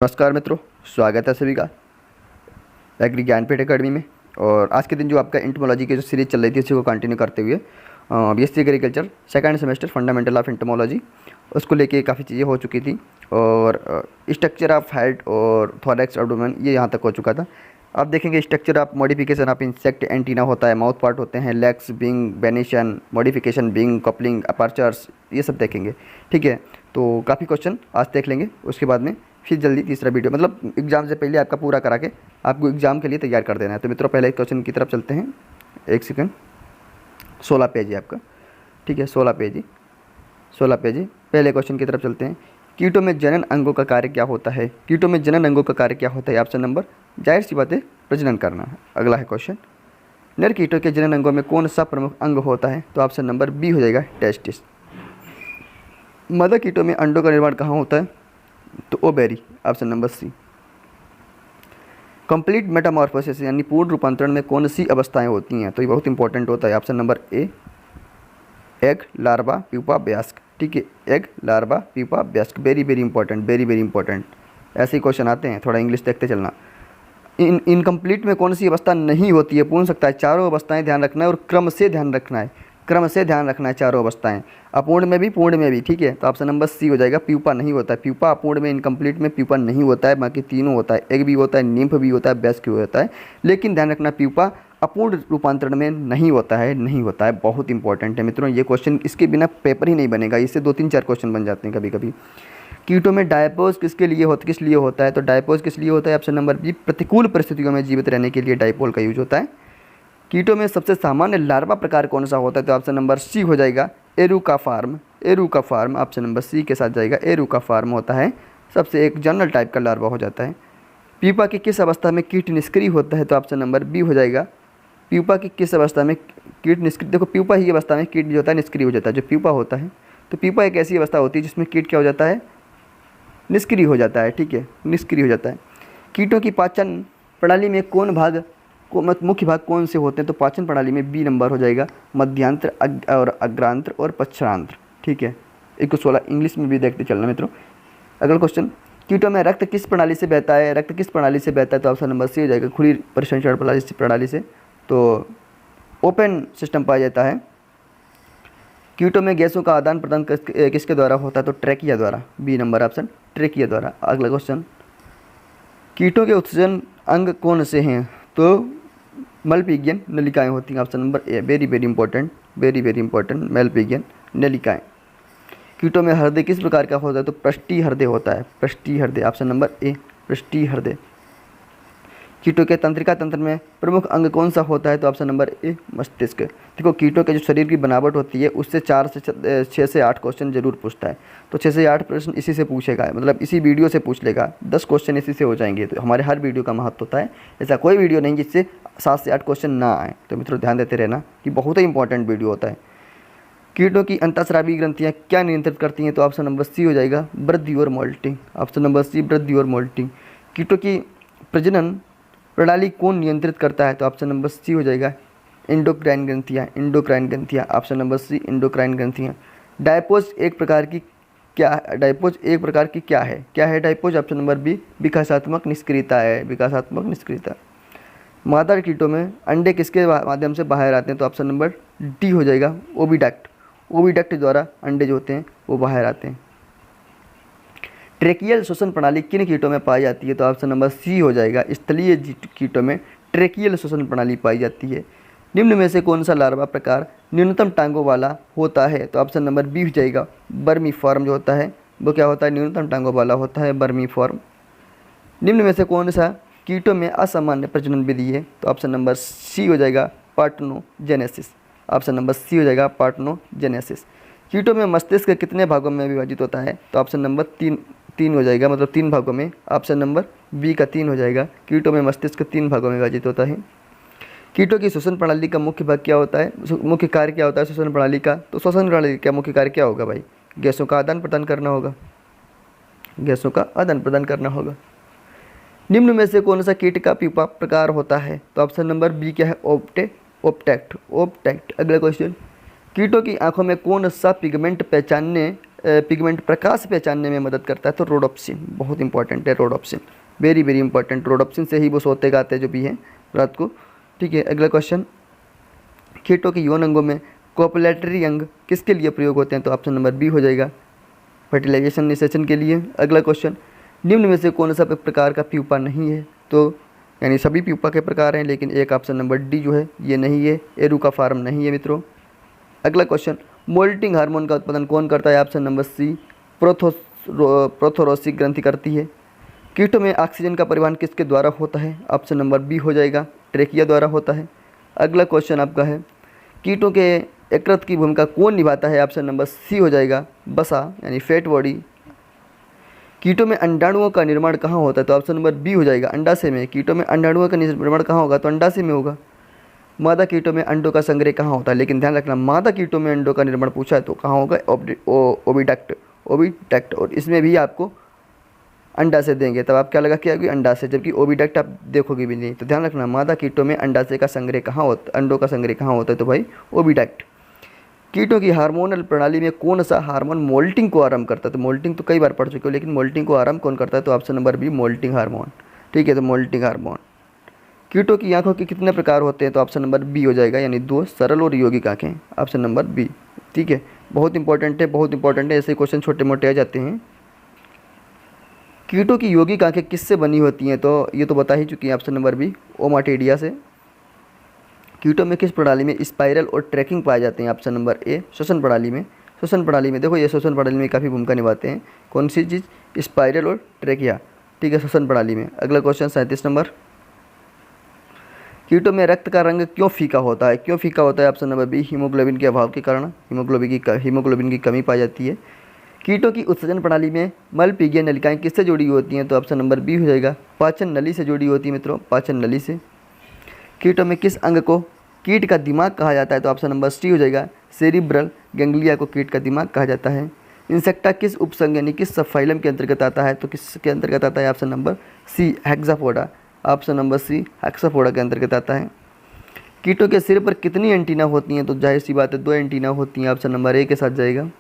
नमस्कार मित्रों, स्वागत है सभी का एग्री ज्ञानपीठ अकेडमी में। और आज के दिन जो आपका एंटोमोलॉजी की जो सीरीज चल रही थी उसी को कंटिन्यू करते हुए BSc agriculture second semester fundamental of entomology उसको लेके काफ़ी चीज़ें हो चुकी थी। और स्ट्रक्चर ऑफ हेड और थोरैक्स एब्डोमेन ये यहाँ तक हो चुका था। आप देखेंगे structure of modification of insect antenna होता है, माउथ पार्ट होते हैं, legs, wing, venation, modification, wing, coupling, apertures, ये सब देखेंगे। ठीक है, तो काफ़ी क्वेश्चन आज देख लेंगे, उसके बाद में फिर जल्दी तीसरा वीडियो मतलब एग्जाम से पहले आपका पूरा करा के आपको एग्जाम के लिए तैयार कर देना है। तो मित्रों पहले क्वेश्चन की तरफ चलते हैं। एक सेकंड, 16 पेज है आपका। ठीक है, 16 पेज है। पहले क्वेश्चन की तरफ चलते हैं। कीटों में जनन अंगों का कार्य क्या होता है? कीटों में जनन अंगों का कार्य क्या होता है? ऑप्शन नंबर, जाहिर सी बात है, प्रजनन करना है। अगला है क्वेश्चन, नर कीटों के जनन अंगों में कौन सा प्रमुख अंग होता है? तो ऑप्शन नंबर बी हो जाएगा, टेस्टिस। मादा कीटों में अंडों का निर्माण कहाँ होता है? तो ovary, option number C. Complete metamorphosis यानी पूर्ण रूपांतरण में कौन सी अवस्थाएं होती हैं? तो ये बहुत इंपॉर्टेंट होता है। ऑप्शन नंबर ए, एग, लार्वा, प्यूपा, वयस्क। ठीक है, एग, लार्वा, प्यूपा, वयस्क। Very very important. ऐसे ही क्वेश्चन आते हैं, थोड़ा इंग्लिश देखते चलना। इनकम्प्लीट में कौन सी अवस्था नहीं होती है? पूछ सकता है। चारों अवस्थाएं ध्यान रखना है और क्रम से ध्यान रखना है चारों अवस्थाएं, अपूर्ण में भी पूर्ण में भी। ठीक है, तो ऑप्शन नंबर सी हो जाएगा, प्यूपा नहीं होता है। प्यूपा अपूर्ण में, इनकम्प्लीट में प्यूपा नहीं होता है, बाकी तीनों होता है। एग भी होता है, निम्फ भी होता है, वयस्क भी होता है। लेकिन ध्यान रखना, प्यूपा अपूर्ण रूपांतरण में नहीं होता है। बहुत इंपॉर्टेंट है मित्रों ये क्वेश्चन, इसके बिना पेपर ही नहीं बनेगा। इससे 2-3-4 क्वेश्चन बन जाते हैं कभी कभी। कीटों में डायपोज किस लिए होता है? तो डायपोज किस लिए होता है? ऑप्शन नंबर बी, प्रतिकूल परिस्थितियों में जीवित रहने के लिए डायपोल का यूज होता है। कीटों में सबसे सामान्य लार्वा प्रकार कौन सा होता है? तो ऑप्शन नंबर सी हो जाएगा, एरुका फार्म। ऑप्शन नंबर सी के साथ जाएगा, एरुका फार्म होता है, सबसे एक जनरल टाइप का लार्वा हो जाता है। प्यूपा की किस अवस्था में कीट निष्क्रिय होता है? तो ऑप्शन नंबर बी हो जाएगा, प्यूपा की किस अवस्था में कीट निष्क्रिय। देखो, प्यूपा ही अवस्था में कीट जो होता है निष्क्रिय हो जाता है, जो प्यूपा होता है। तो प्यूपा एक ऐसी अवस्था होती है जिसमें कीट क्या हो जाता है? निष्क्रिय हो जाता है। ठीक है, निष्क्रिय हो जाता है। कीटों की पाचन प्रणाली में मुख्य भाग कौन से होते हैं? तो पाचन प्रणाली में बी नंबर हो जाएगा, मध्यांत्र और अग्रांत्र और पश्चांत्र। ठीक है, 116 इंग्लिश में भी देखते चलना मित्रों। अगला क्वेश्चन, कीटों में रक्त किस प्रणाली से बहता है? तो ऑप्शन नंबर सी हो जाएगा, खुली परिसंचरण प्रणाली से। तो ओपन सिस्टम पाया जाता है। कीटों में गैसों का आदान प्रदान किसके द्वारा होता है? तो ट्रैकिया द्वारा, बी नंबर ऑप्शन, ट्रैकिया द्वारा। अगला क्वेश्चन, कीटों के उत्सर्जन अंग कौन से हैं? तो मलपीगियन नलिकाएं होती हैं। Option number A, very very important, Malpighian नलिकाएं। कीटों में हृदय किस प्रकार का होता है? तो पृष्ठीय हृदय होता है, पृष्ठीय हृदय। ऑप्शन नंबर ए, पृष्ठीय हृदय। कीटों के तंत्रिका तंत्र में प्रमुख अंग कौन सा होता है? तो ऑप्शन नंबर ए, मस्तिष्क। देखो, कीटों के जो शरीर की बनावट होती है उससे 6 से 8 क्वेश्चन जरूर पूछता है। तो 6 से 8 प्रश्न इसी से पूछेगा, मतलब इसी वीडियो से पूछ लेगा। 10 क्वेश्चन इसी से हो जाएंगे। तो हमारे हर वीडियो का महत्व होता है, ऐसा कोई वीडियो नहीं जिससे 7 से 8 क्वेश्चन ना आए। तो मित्रों ध्यान देते रहना कि बहुत ही इंपॉर्टेंट वीडियो होता है। कीटों की अंतःस्रावी ग्रंथियाँ क्या नियंत्रित करती हैं? तो ऑप्शन नंबर सी हो जाएगा, वृद्धि और मोल्टिंग। ऑप्शन नंबर सी, वृद्धि और मोल्टिंग। कीटों की प्रजनन प्रणाली कौन नियंत्रित करता है? तो ऑप्शन नंबर सी हो जाएगा, एंडोक्राइन ग्रंथियाँ। ऑप्शन नंबर सी, एंडोक्राइन ग्रंथियाँ। डायपोज एक प्रकार की क्या है? डायपोज? ऑप्शन नंबर बी, विकासात्मक निष्क्रियता। मादा कीटों में अंडे किसके माध्यम से बाहर आते हैं? तो ऑप्शन नंबर डी हो जाएगा, ओविडक्ट द्वारा अंडे जो होते हैं वो बाहर आते हैं। ट्रेकियल श्वसन प्रणाली किन कीटों में पाई जाती है? तो ऑप्शन नंबर सी हो जाएगा, स्थलीय कीटों में ट्रेकियल श्वसन प्रणाली पाई जाती है। निम्न में से कौन सा लार्वा प्रकार न्यूनतम टांगों वाला होता है? तो ऑप्शन नंबर बी हो जाएगा, बर्मीफॉर्म जो होता है वो क्या होता है? न्यूनतम टांगों वाला होता है, बर्मीफॉर्म। निम्न में से कौन सा कीटों में असामान्य प्रजनन विधि है? तो ऑप्शन नंबर सी हो जाएगा, पार्टनोजेनेसिस। ऑप्शन नंबर सी हो जाएगा, पार्टनोजेनेसिस। कीटों में मस्तिष्क कितने भागों में विभाजित होता है? तो ऑप्शन नंबर तीन हो जाएगा, मतलब 3 भागों में। ऑप्शन नंबर बी का 3 हो जाएगा, कीटों में मस्तिष्क 3 भागों में विभाजित होता है। कीटों की श्वसन प्रणाली का मुख्य भाग क्या होता है? मुख्य कार्य क्या होता है श्वसन प्रणाली का? तो श्वसन प्रणाली का मुख्य कार्य क्या होगा भाई? गैसों का आदान प्रदान करना होगा। निम्न में से कौन सा कीट का प्यूपा प्रकार होता है? तो ऑप्शन नंबर बी क्या है, ओप्टेक्ट। अगला क्वेश्चन, कीटों की आंखों में कौन सा पिगमेंट पहचानने पिगमेंट प्रकाश पहचानने में मदद करता है? तो रोडोप्सिन, बहुत इंपॉर्टेंट है rhodopsin, very very important. Rhodopsin से ही वो सोते गाते जो भी हैं रात को। ठीक है, अगला क्वेश्चन, कीटों के यौन अंगों में कोपुलेटरी अंग किसके लिए प्रयोग होते हैं? तो ऑप्शन नंबर बी हो जाएगा, फर्टिलाइजेशन निषेचन के लिए। अगला क्वेश्चन, निम्न में से कौन सा प्रकार का प्यूपा नहीं है? तो यानी सभी प्यूपा के प्रकार हैं, लेकिन एक ऑप्शन नंबर डी जो है ये नहीं है, एरुका फार्म नहीं है मित्रों। अगला क्वेश्चन, मोल्टिंग हार्मोन का उत्पादन कौन करता है? ऑप्शन नंबर सी, प्रोथोरोसिक ग्रंथि करती है। कीटों में ऑक्सीजन का परिवहन किसके द्वारा होता है? ऑप्शन नंबर बी हो जाएगा, ट्रेकिया द्वारा होता है। अगला क्वेश्चन आपका है, कीटों के यकृत की भूमिका कौन निभाता है? ऑप्शन नंबर सी हो जाएगा, बसा यानी फैट बॉडी। कीटों में अंडाणुओं का निर्माण कहाँ होता है? तो ऑप्शन नंबर बी हो जाएगा, अंडाशय में। कीटों में अंडाणुओं का निर्माण कहाँ होगा? तो अंडाशय में होगा। मादा कीटों में अंडों का संग्रह कहाँ होता है? लेकिन ध्यान रखना, मादा कीटों में अंडों का निर्माण पूछा है तो कहाँ होगा? ओविडक्ट, और इसमें भी आपको अंडा से देंगे, तब आप क्या लगा के आएगी? अंडा से, जबकि ओविडक्ट आप देखोगे भी नहीं। तो ध्यान रखना, मादा कीटों में अंडाशय का संग्रह कहाँ होता है, अंडों का संग्रह कहाँ होता है? तो भाई ओविडक्ट। कीटों की हार्मोनल प्रणाली में कौन सा हार्मोन मोल्टिंग को आरंभ करता है? तो मोल्टिंग तो कई बार पढ़ चुके हो, लेकिन मोल्टिंग को आरंभ कौन करता है? तो option number B, moulting hormone. ठीक है, तो मोल्टिंग हार्मोन। कीटों की आंखों के कितने प्रकार होते हैं? तो ऑप्शन नंबर बी हो जाएगा, यानी 2 सरल और यौगिक आंखें, ऑप्शन नंबर बी। ठीक है, बहुत इंपॉर्टेंट है, बहुत इंपॉर्टेंट है, ऐसे क्वेश्चन छोटे मोटे आ जाते हैं। कीटों की यौगिक आंखें किससे बनी होती हैं? तो ये तो बता ही चुकी हैं, ऑप्शन नंबर बी, ओमाटेडिया से। कीटों में किस प्रणाली में स्पाइरल और ट्रैकिंग पाए जाते हैं? ऑप्शन नंबर ए, श्वसन प्रणाली में। श्वसन प्रणाली में देखो, ये श्वसन प्रणाली में काफ़ी भूमिका निभाते हैं। कौन सी चीज़? स्पाइरल और ट्रैकिया। ठीक है, श्वसन प्रणाली में। अगला क्वेश्चन 37 नंबर, कीटों में रक्त का रंग क्यों फीका होता है? क्यों फीका होता है? ऑप्शन नंबर बी, हीमोग्लोबिन के अभाव के कारण, हीमोग्लोबिन की कमी पाई जाती है। कीटों की उत्सर्जन प्रणाली में मलपीगीय नलिकाएं किससे जुड़ी होती हैं? तो ऑप्शन नंबर बी हो जाएगा, पाचन नली से जुड़ी होती है मित्रों, पाचन नली से। कीटों में किस अंग को कीट का दिमाग कहा जाता है? तो ऑप्शन नंबर सी हो जाएगा, सेरिब्रल गैंग्लिया को कीट का दिमाग कहा जाता है। इंसेक्टा किस उपसंग यानी किस सबफाइलम के अंतर्गत आता है? तो किसके अंतर्गत आता है? Option number C, hexapoda, option number C, hexapoda के अंतर्गत आता है। कीटों के सिर पर कितनी एंटीना होती हैं? तो जाहिर सी बात है 2 एंटीना होती हैं, ऑप्शन नंबर ए के साथ जाएगा।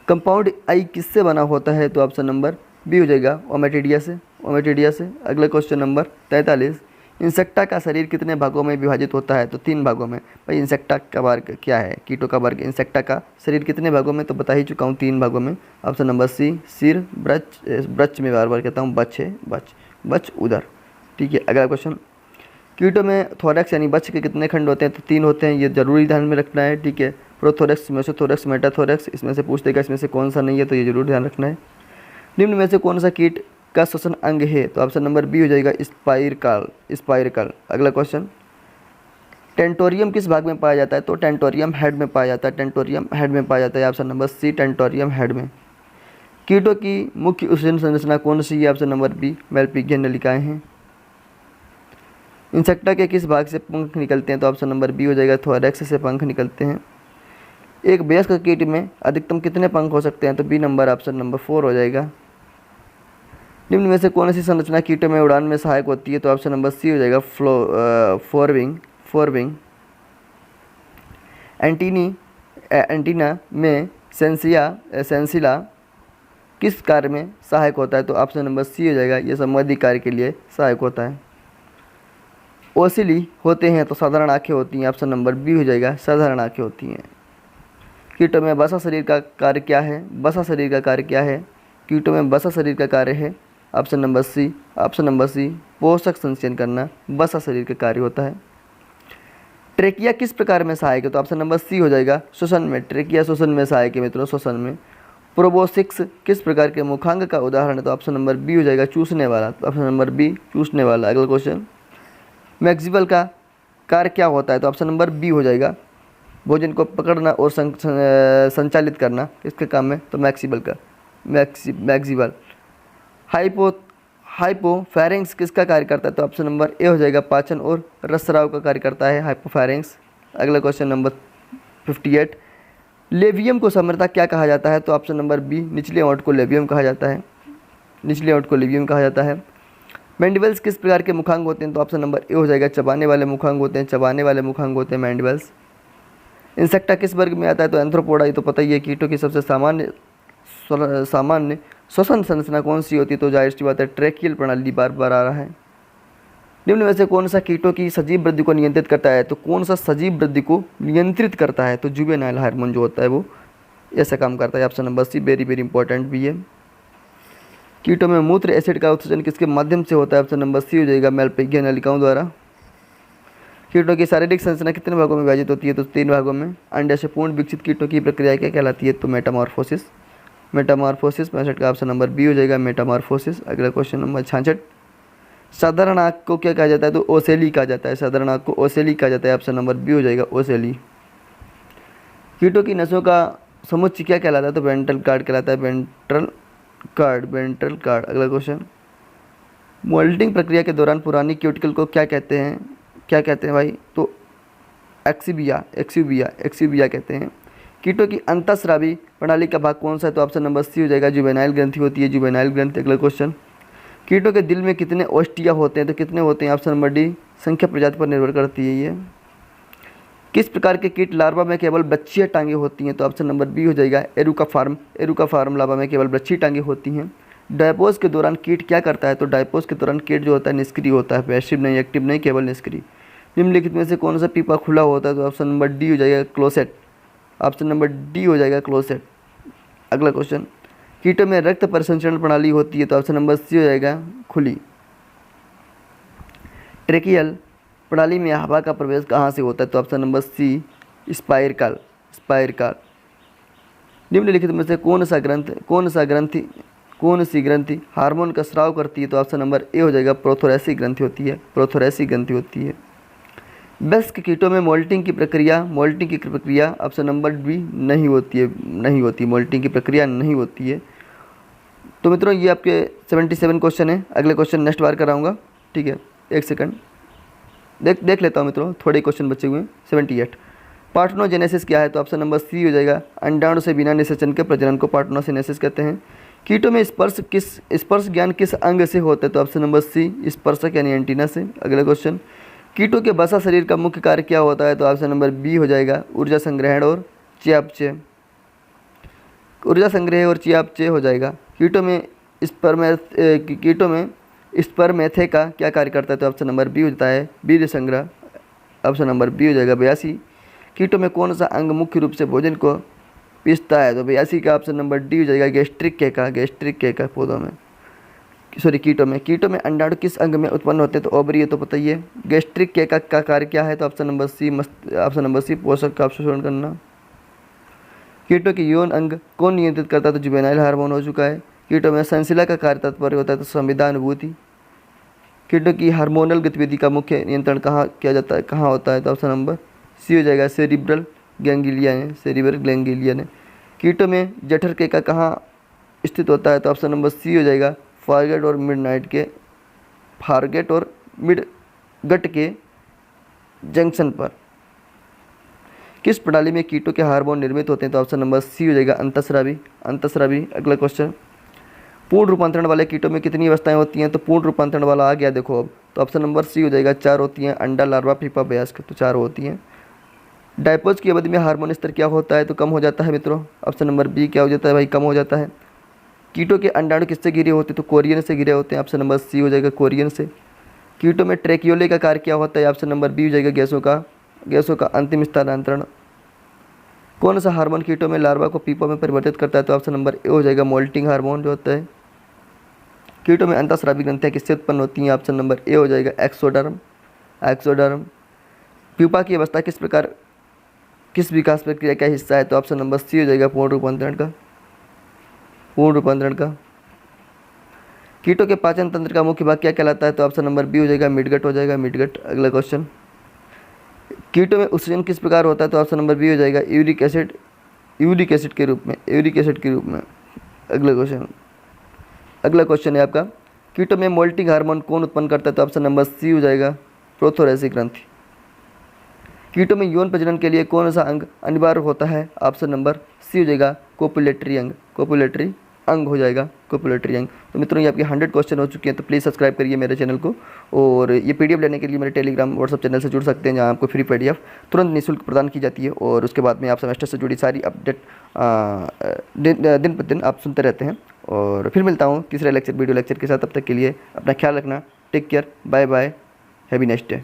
कंपाउंड आई किससे बना होता है? तो ऑप्शन नंबर बी हो जाएगा, ओमेटिडिया से, ओमेटिडिया से। अगला क्वेश्चन नंबर 43, इंसेक्टा का शरीर कितने भागों में विभाजित होता है? तो 3 भागों में। भाई इंसेक्टा का वर्ग क्या है? कीटों का वर्ग। इंसेक्टा का शरीर कितने भागों में? तो बता ही चुका हूँ, 3 भागों में, ऑप्शन नंबर सी, सिर, ब्रच में बार बार कहता हूँ, बच है, बच उधर। ठीक है, अगला क्वेश्चन, कीटों में थोरैक्स यानी बच के कितने खंड होते हैं? तो 3 होते हैं, ये जरूरी ध्यान में रखना है। ठीक है, प्रोथोरैक्स, मेसोथोरैक्स, मेटाथोरैक्स, इसमें से पूछ देगा इसमें से कौन सा नहीं है, तो ये जरूर ध्यान रखना है। निम्न में से कौन सा कीट का श्वसन अंग है? तो ऑप्शन नंबर बी हो जाएगा, स्पाइरकल। अगला क्वेश्चन, टेंटोरियम किस भाग में पाया जाता है? तो टेंटोरियम हेड में पाया जाता है, टेंटोरियम हेड में पाया जाता है, option number C, tentorium head में। कीटों की मुख्य उत्सर्जन संरचना कौन सी है? ऑप्शन नंबर बी, मेलपिगियन नलिकाएं हैं। इंसेक्टा के किस भाग से पंख निकलते हैं? तो ऑप्शन नंबर बी हो जाएगा, थोरैक्स से पंख निकलते हैं। एक वयस्क कीट में अधिकतम कितने पंख हो सकते हैं? तो बी नंबर, ऑप्शन नंबर 4 हो जाएगा। निम्न में से कौन सी संरचना कीटों में उड़ान में सहायक होती है? तो ऑप्शन नंबर सी हो जाएगा, फोरविंग। एंटीना में सेंसिला किस कार्य में सहायक होता है? तो ऑप्शन नंबर सी हो जाएगा, ये संवादी कार्य के लिए सहायक होता है। ओसिली होते हैं तो साधारण आँखें होती हैं, ऑप्शन नंबर बी हो जाएगा, साधारण आँखें होती हैं। कीटों में वसा शरीर का कार्य क्या है? वसा शरीर का कार्य क्या है? कीटों में वसा शरीर का कार्य है, ऑप्शन नंबर सी, पोषक संचयन करना वसा शरीर का कार्य होता है। ट्रेकिया किस प्रकार में सहायक है? तो ऑप्शन नंबर सी हो जाएगा, श्वसन में। ट्रेकिया श्वसन में सहायक है मित्रों, श्वसन में। प्रोबोसिक्स किस प्रकार के मुखांग का उदाहरण है? तो ऑप्शन नंबर बी हो जाएगा, चूसने वाला, ऑप्शन नंबर बी, चूसने वाला। अगला क्वेश्चन, मैक्सिबल का कार्य क्या होता है? तो ऑप्शन नंबर बी हो जाएगा, भोजन को पकड़ना और संचालित करना किसके काम में? तो मैक्सिबल। हाइपोफैरिंग्स किसका कार्य करता है? तो ऑप्शन नंबर ए हो जाएगा, पाचन और रसस्राव का कार्य करता है हाइपोफैरिंग्स। अगला क्वेश्चन नंबर 58, लेवियम को साम्यता क्या कहा जाता है? तो ऑप्शन नंबर बी, निचले ओंठ को लेवियम कहा जाता है, निचले ओंठ को लेवियम कहा जाता है। मैंडिबल्स किस प्रकार के मुखांग होते हैं? तो ऑप्शन नंबर ए हो जाएगा, चबाने वाले मुखांग होते हैं, चबाने वाले मुखांग होते हैं मैंडिबल्स। इंसेक्टा किस वर्ग में आता है? तो एंथ्रोपोडा, ये तो पता ही है, कीटों की सबसे सामान्य सामान्य श्वसन संरचना कौन सी होती है? तो जाहिर सी बात है ट्रैकियल प्रणाली, बार बार आ रहा है। निम्न में से कौन सा कीटों की सजीव वृद्धि को नियंत्रित करता है? तो कौन सा सजीव वृद्धि को नियंत्रित करता है? तो जुवेनाइल हार्मोन जो होता है वो ऐसा काम करता है। Option number C very very important भी है। कीटों में मूत्र एसिड का उत्सर्जन किसके माध्यम से होता है? ऑप्शन नंबर सी हो जाएगा मेलपिगिया नलिकाओं द्वारा। कीटों की शारीरिक संरचना कितने भागों में विभाजित होती है? तो 3 भागों में। अंडे से पूर्ण विकसित कीटों की प्रक्रिया क्या कहलाती है? तो मेटामॉर्फोसिस। मेटामॉर्फोसिस 65 का ऑप्शन नंबर बी हो जाएगा मेटामॉर्फोसिस। अगला क्वेश्चन नंबर 66, साधारण आँख को क्या कहा जाता है? तो ओसेली कहा जाता है। साधारण आँख को ओसेली कहा जाता है। ऑप्शन नंबर बी हो जाएगा ओसेली। कीटों की नसों का समुच्चय क्या कहलाता है? तो वेंट्रल कार्ड कहलाता है। Ventral card. अगला क्वेश्चन, मोल्टिंग प्रक्रिया के दौरान पुरानी क्यूटिकल को क्या कहते हैं भाई? तो एक्सिबिया कहते हैं। कीटों की अंतःस्रावी प्रणाली का भाग कौन सा है? तो ऑप्शन नंबर सी हो जाएगा जुवेनाइल ग्रंथि होती है, जुवेनाइल ग्रंथि। अगला क्वेश्चन, कीटों के दिल में कितने ओस्टिया होते हैं? तो कितने होते हैं? ऑप्शन नंबर डी, संख्या प्रजाति पर निर्भर करती है ये। किस प्रकार के कीट लार्वा में केवल बच्चियाँ टांगे होती हैं? तो ऑप्शन नंबर बी हो जाएगा एरुका फार्म लार्वा में केवल बच्ची टांगे होती हैं। डायपोज के दौरान कीट क्या करता है? तो डायपोज के दौरान कीट जो होता है निष्क्रिय होता है, पैसिव नहीं, एक्टिव नहीं, केवल निष्क्रिय। निम्नलिखित में से कौन सा पीपा खुला होता है? तो ऑप्शन नंबर डी हो जाएगा क्लोसेट। ऑप्शन नंबर डी हो जाएगा क्लोसेट। अगला क्वेश्चन, कीटों में रक्त परिसंचरण प्रणाली होती है? तो ऑप्शन नंबर सी हो जाएगा खुली। ट्रेकियल प्रणाली में हवा का प्रवेश कहाँ से होता है? तो ऑप्शन नंबर सी स्पाइरकाल। निम्नलिखित में से कौन सी ग्रंथि हार्मोन का स्राव करती है? तो ऑप्शन नंबर ए हो जाएगा प्रोथोरेसिक ग्रंथि होती है। वयस्क कीटों में मोल्टिंग की प्रक्रिया ऑप्शन नंबर बी नहीं होती, मोल्टिंग की प्रक्रिया नहीं होती है। तो मित्रों ये आपके 77 क्वेश्चन है। अगले क्वेश्चन नेक्स्ट बार कराऊंगा, ठीक है। एक सेकंड देख लेता हूँ मित्रों, थोड़े क्वेश्चन बचे हुए हैं। 78, पार्टनोजेनेसिस क्या है? तो ऑप्शन नंबर सी हो जाएगा अंडाणु से बिना निषेचन के प्रजनन को पार्टनोजेनेसिस कहते हैं। कीटों में स्पर्श ज्ञान किस अंग से होता है? तो ऑप्शन नंबर सी स्पर्शक यानी एंटीना से। अगला क्वेश्चन, कीटों के वसा शरीर का मुख्य कार्य क्या होता है? तो ऑप्शन नंबर बी हो जाएगा ऊर्जा संग्रहण और चयापचय हो जाएगा। कीटों में स्पर्मेथे का क्या कार्य करता है? तो ऑप्शन नंबर बी होता है वीर्य संग्रह। ऑप्शन नंबर बी हो जाएगा 82। कीटों में कौन सा अंग मुख्य रूप से भोजन को पीसता है? तो 82 का ऑप्शन नंबर डी हो जाएगा गैस्ट्रिक केका पौधों में, सॉरी कीटों में अंडाणु किस अंग में उत्पन्न होते हैं? तो ओवरी है, तो पता ही है। गैस्ट्रिक केका का कार्य क्या है? तो ऑप्शन नंबर सी पोषक का अवशोषण करना। कीटों के यौन अंग कौन नियंत्रित करता है? तो जुवेनाइल हार्मोन हो चुका है। कीटों में संशिला का कार्य तात्पर्य होता है? तो संवेदनानुभूति। कीटों की हार्मोनल गतिविधि का मुख्य नियंत्रण कहाँ होता है? तो ऑप्शन नंबर सी हो जाएगा सेरिब्रल गैंग्लियन है। कीटों में जठर केका कहाँ स्थित होता है? तो ऑप्शन नंबर सी हो जाएगा फारगेट और मिडगट के जंक्शन पर। किस प्रणाली में कीटों के हार्मोन निर्मित होते हैं? तो ऑप्शन नंबर सी हो जाएगा अंतःस्रावी। अगला क्वेश्चन, पूर्ण रूपांतरण वाले कीटों में कितनी अवस्थाएं होती हैं? तो पूर्ण रूपांतरण वाला आ गया देखो अब, तो ऑप्शन नंबर सी हो जाएगा 4 होती हैं। अंडा, लार्वा, पीपा, वयस्क, तो 4 होती हैं। डायपोज की अवधि में हार्मोन स्तर क्या होता है? तो कम हो जाता है मित्रों। ऑप्शन नंबर बी क्या हो जाता है भाई? कम हो जाता है। कीटों के अंडाणु किससे घिरे होते हैं? तो कोरियन से घिरे होते हैं। ऑप्शन नंबर सी हो जाएगा कोरियन से। कीटों में ट्रेकियोले का कार्य क्या होता है? ऑप्शन नंबर बी हो जाएगा गैसों का अंतिम स्थानांतरण। कौन सा हार्मोन कीटों में लार्वा को पीपा में परिवर्तित करता है? तो ऑप्शन नंबर ए हो जाएगा मोल्टिंग हार्मोन जो होता है। कीटों में अंतःस्रावी ग्रंथियाँ किससे उत्पन्न होती हैं? ऑप्शन नंबर ए हो जाएगा एक्सोडर्म। प्यूपा की अवस्था किस विकास प्रक्रिया का हिस्सा है? तो ऑप्शन नंबर सी हो जाएगा पूर्ण रूपांतरण का। कीटों के पाचन तंत्र का मुख्य भाग क्या कहलाता है? तो ऑप्शन नंबर बी हो जाएगा मिडगट। अगला क्वेश्चन, कीटों में उत्सर्जन किस प्रकार होता है? तो ऑप्शन नंबर बी हो जाएगा यूरिक एसिड के रूप में। अगला क्वेश्चन है आपका, कीटों में मोल्टिंग हार्मोन कौन उत्पन्न करता है? तो ऑप्शन नंबर सी हो जाएगा प्रोथोरेसिक ग्रंथि। कीटों में यौन प्रजनन के लिए कौन सा अंग अनिवार्य होता है? ऑप्शन नंबर सी हो जाएगा कोपुलेटरी अंग हो जाएगा, कोपुलेटरी अंग। तो मित्रों ये आपके 100 क्वेश्चन हो चुके हैं, तो प्लीज़ सब्सक्राइब करिए मेरे चैनल को। और ये PDF लेने के लिए मेरे टेलीग्राम व्हाट्सअप चैनल से जुड़ सकते हैं, जहाँ आपको फ्री PDF तुरंत निःशुल्क प्रदान की जाती है। और उसके बाद में आप सेमेस्टर से जुड़ी सारी अपडेट दिन प्रतिदिन आप सुनते रहते हैं। और फिर मिलता हूँ तीसरे वीडियो लेक्चर के साथ। तब तक के लिए अपना ख्याल रखना। Take care, bye bye, have a next day.